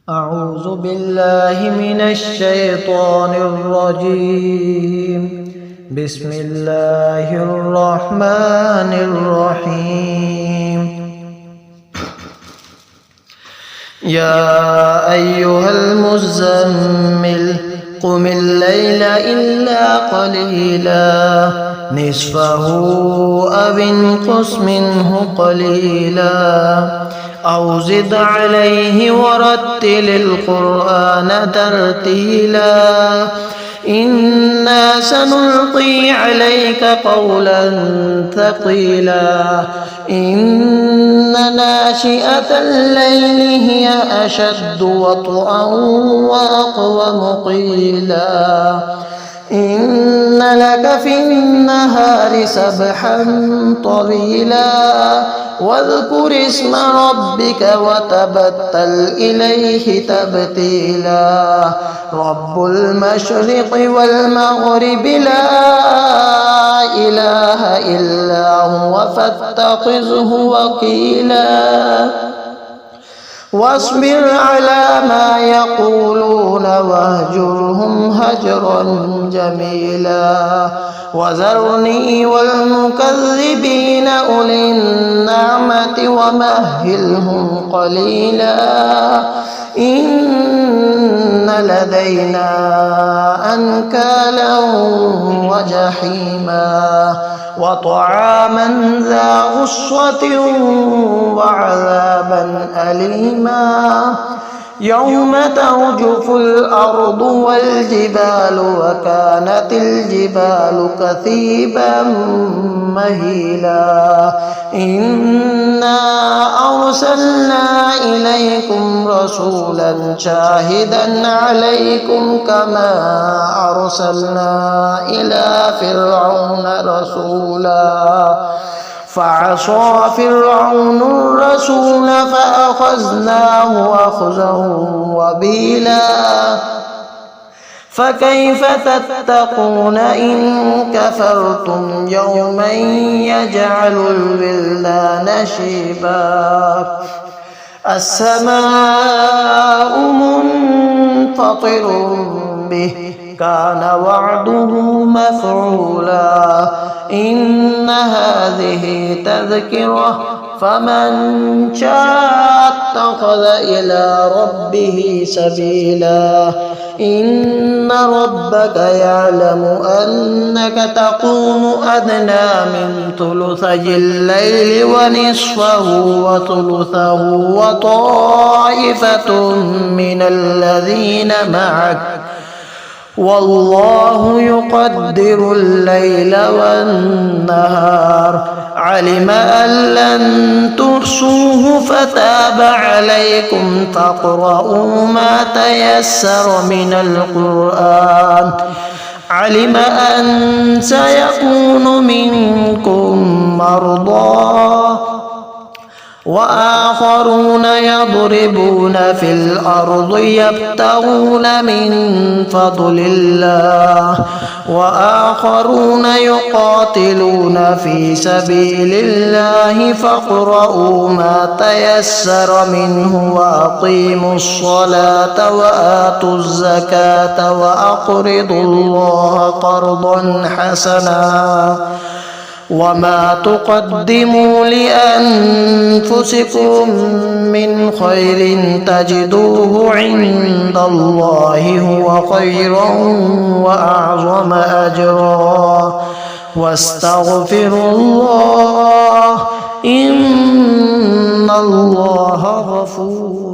أعوذ بالله من الشيطان الرجيم. بسم الله الرحمن الرحيم. يا أيها المزمل قم الليل إلا قليلا نصفه أو انقص منه قليلا أو زد عليه ورتل القرآن ترتيلا إنا سنلقي عليك قولا ثقيلا إن ناشئة الليل هي أشد وطئا وأقوم قيلا إن لك في النهار سبحا طويلا واذكر اسم ربك وتبتل إليه تبتيلا رب المشرق والمغرب لا إله إلا هو فاتخذه وكيلا واصبر على ما يقولون واهجرهم هجرا جميلا وذرني والمكذبين أولي النعمة ومهلهم قليلا إن لدينا أنكالا وجحيما وطعاما ذا غصة وعذابا أليما يوم ترجف الأرض والجبال وكانت الجبال كثيبا مهيلا إنا أرسلنا إليكم رسولا شاهدا عليكم كما أرسلنا إلى فرعون رسولا فعصى فرعون الرسول فأخذناه أخذا وبيلا فكيف تتقون إن كفرتم يوما يجعل الولدان شيبا السماء منفطر به كان وعده مفعولا إن هذه تذكرة فمن شاء اتخذ إلى ربه سبيلا إن ربك يعلم أنك تقوم أدنى من ثلثي الليل ونصفه وثلثه وطائفة من الذين معك والله يقدر الليل والنهار علم أن لن تحصوه فتاب عليكم فاقرؤوا ما تيسر من القرآن علم أن سيكون منكم مرضى وآخرون يضربون في الأرض يبتغون من فضل الله وآخرون يقاتلون في سبيل الله فاقرؤوا ما تيسر منه وأقيموا الصلاة وآتوا الزكاة وأقرضوا الله قرضا حسنا وما تقدموا لأنفسكم من خير تجدوه عند الله هو خيرا وأعظم أجرا واستغفروا الله إن الله غفور